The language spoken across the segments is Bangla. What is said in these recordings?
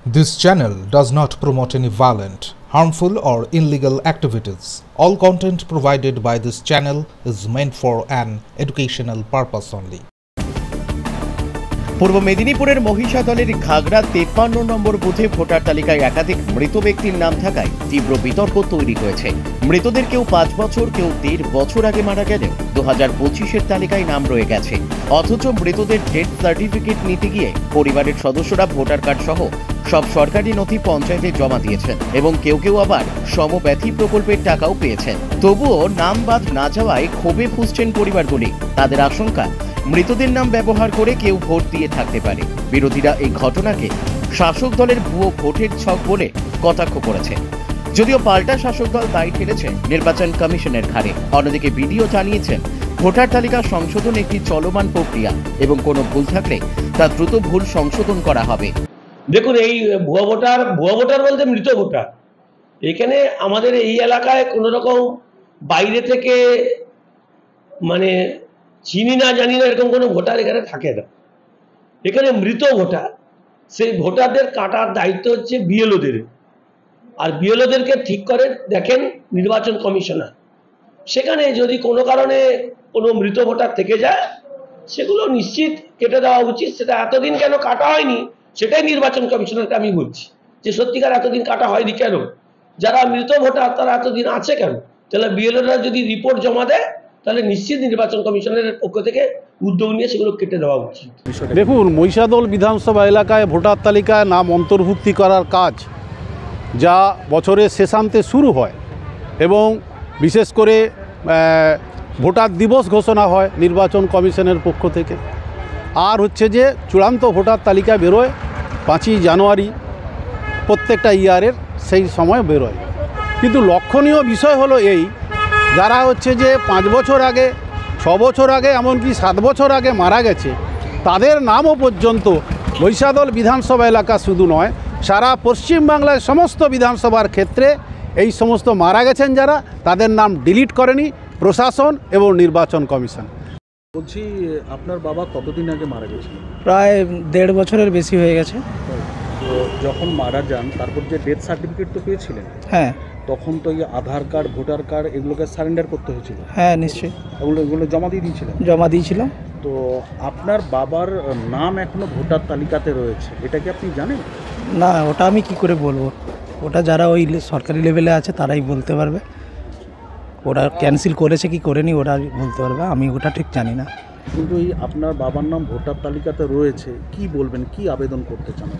This channel does not promote any violent, harmful or illegal activities. All content provided by this channel is meant for an educational purpose only. পূর্ব মেদিনীপুরের মহিষাদলের ঘাগড়া 53 নম্বর বুথে ভোটার তালিকায় একাধিক মৃত ব্যক্তির নাম থাকায় তীব্র বিতর্ক তৈরি হয়েছে। মৃতদের কেউ 5 বছর, কেউ 1.5 বছর আগে মারা গেলেও 2025-এর তালিকায় নাম রয়ে গেছে। অথচ মৃতদের ডেথ সার্টিফিকেট নিতে গিয়ে পরিবারের সদস্যরা ভোটার কার্ড সহ সব সরকারি নথি পঞ্চায়েতে জমা দিয়েছেন এবং কেউ কেউ আবার সমব্যথী প্রকল্পের টাকাও পেয়েছেন। তবুও নাম বাদ না যাওয়ায় ক্ষোভে ফুঁসছেন পরিবারগুলি। তাদের আশঙ্কা, মৃতদের নাম ব্যবহার করে কেউ ভোট দিয়ে থাকতে পারে। বিরোধীরা এই ঘটনাকে শাসক দলের ভুয়ো ভোটের ছক বলে কটাক্ষ করেছে। যদিও পাল্টা শাসক দল দায়ী ঠেলেছে নির্বাচন কমিশনের ঘাড়ে। অন্যদিকে বিডিও জানিয়েছেন, ভোটার তালিকা সংশোধন একটি চলমান প্রক্রিয়া এবং কোনো ভুল থাকলে তা দ্রুত ভুল সংশোধন করা হবে। দেখুন, এই ভুয়া ভোটার বলতে মৃত ভোটার। এখানে আমাদের এই এলাকায় কোনো রকম বাইরে থেকে মানে চিনি না জানি না এরকম কোনো ভোটার এখানে থাকে না। এখানে মৃত ভোটার, সেই ভোটারদের কাটার দায়িত্ব হচ্ছে বিএলওদের, আর বিএলওদেরকে ঠিক করে দেখেন নির্বাচন কমিশনার। সেখানে যদি কোনো কারণে কোনো মৃত ভোটার থেকে যায়, সেগুলো নিশ্চিত কেটে দেওয়া উচিত। সেটা এতদিন কেন কাটা হয়নি সেটাই নির্বাচন কমিশনারকে আমি বলছি, যে সত্যিকার এতদিন কাটা হয়নি কেন, যারা মৃত ভোটার তারা এতদিন আছে কেন। তাহলে বিএলওরা যদি রিপোর্ট জমা দেয় তাহলে নিশ্চিত নির্বাচন কমিশনের পক্ষ থেকে উদ্যোগ নিয়ে সেগুলো কেটে দেওয়া উচিত। দেখুন, মহিষাদল বিধানসভা এলাকায় ভোটার তালিকায় নাম অন্তর্ভুক্তি করার কাজ যা বছরের শেষান্তে শুরু হয় এবং বিশেষ করে ভোটার দিবস ঘোষণা হয় নির্বাচন কমিশনের পক্ষ থেকে। আর হচ্ছে যে চূড়ান্ত ভোটার তালিকা বেরোয় 5ই জানুয়ারি প্রত্যেকটা ইয়ারের, সেই সময় বেরোয়। কিন্তু লক্ষণীয় বিষয় হলো এই, যারা হচ্ছে যে 5 বছর আগে, 6 বছর আগে, এমনকি 7 বছর আগে মারা গেছে, তাদের নামও পর্যন্ত মহিষাদল বিধানসভা এলাকা শুধু নয়, সারা পশ্চিমবাংলার সমস্ত বিধানসভার ক্ষেত্রে এই সমস্ত মারা গেছেন যারা, তাদের নাম ডিলিট করেনি প্রশাসন এবং নির্বাচন কমিশন। বলছি, আপনার বাবা কতদিন আগে মারা গেছিল? প্রায় 1.5 বছরের বেশি হয়ে গেছে। তো যখন মারা যান তারপর যে ডেথ সার্টিফিকেট তো পেয়েছিলেন? হ্যাঁ। তখন তো এই আধার কার্ড, ভোটার কার্ড এগুলোকে সারেন্ডার করতে হয়েছিল? হ্যাঁ, নিশ্চয়ই। এগুলো জমা দিয়ে দিয়েছিলেন? জমা দিয়েছিলাম। তো আপনার বাবার নাম এখনো ভোটার তালিকাতে রয়েছে, এটা কি আপনি জানেন? না, ওটা আমি কি করে বলবো, ওটা যারা ওই সরকারি লেভেলে আছে তারাই বলতে পারবে। ওরা ক্যান্সেল করেছে কি করেনি ওরা বলতে পারবে, আমি ওটা ঠিক জানি না। কিন্তু এই আপনার বাবার নাম ভোটার তালিকাতে রয়েছে, কি বলবেন, কি আবেদন করতে চান?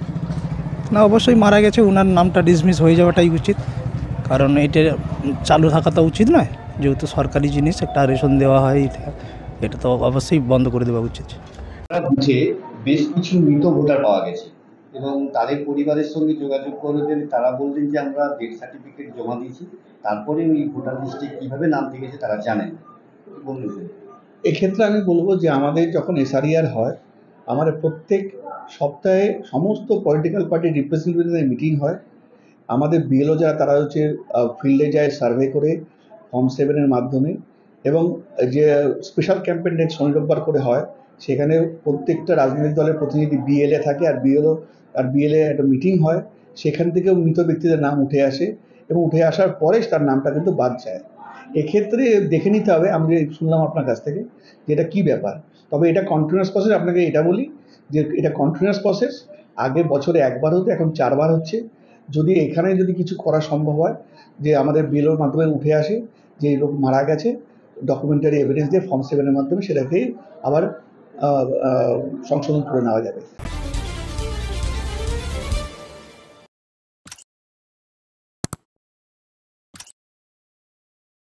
না, অবশ্যই মারা গেছে, ওনার নামটা ডিসমিস হয়ে যাওয়াটাই উচিত, কারণ এটা চালু থাকাটা উচিত নয়। যেহেতু সরকারি জিনিস, একটা রেশন দেওয়া হয়, এটা তো অবশ্যই বন্ধ করে দেওয়া উচিত। বুঝে বেশ কিছু মৃত ভোটার পাওয়া গেছে এবং তাদের পরিবারের সঙ্গে যোগাযোগ করলেন। তারা বললেন যে আমরা ডেথ সার্টিফিকেট জমা দিয়েছি, তারপরে ওই ভোটার লিস্টে কীভাবে নাম থেকেছে তারা জানেন। বলুন। এক্ষেত্রে আমি বলবো যে আমাদের যখন এসআরইআর হয়, আমাদের প্রত্যেক সপ্তাহে সমস্ত পলিটিক্যাল পার্টির রিপ্রেজেন্টেটিভদের মিটিং হয়। আমাদের বিএলও যারা, তারা হচ্ছে ফিল্ডে যায় সার্ভে করে ফর্ম 7-এর মাধ্যমে, এবং যে স্পেশাল ক্যাম্পেইন শনি রোববার করে হয়, সেখানে প্রত্যেকটা রাজনৈতিক দলের প্রতিনিধি বিএলএ থাকে, আর বিএলএ একটা মিটিং হয়, সেখান থেকেও মৃত ব্যক্তিদের নাম উঠে আসে এবং উঠে আসার পরে তার নামটা কিন্তু বাদ যায়। এক্ষেত্রে দেখে নিতে হবে, আমি শুনলাম আপনার কাছ থেকে যে এটা কী ব্যাপার। তবে এটা কন্টিনিউয়াস প্রসেস, আপনাকে এটা বলি যে এটা কন্টিনিউয়াস প্রসেস। আগে বছরে 1 বার হতো, এখন 4 বার হচ্ছে। যদি এখানে যদি কিছু করা সম্ভব হয়, যে আমাদের বিএলওর মাধ্যমে উঠে আসে যে এই লোক মারা গেছে, ডকুমেন্টারি এভিডেন্স দিয়ে ফর্ম 7-এর মাধ্যমে সেটাকেই আবার সংশোধন করে নেওয়া যাবে।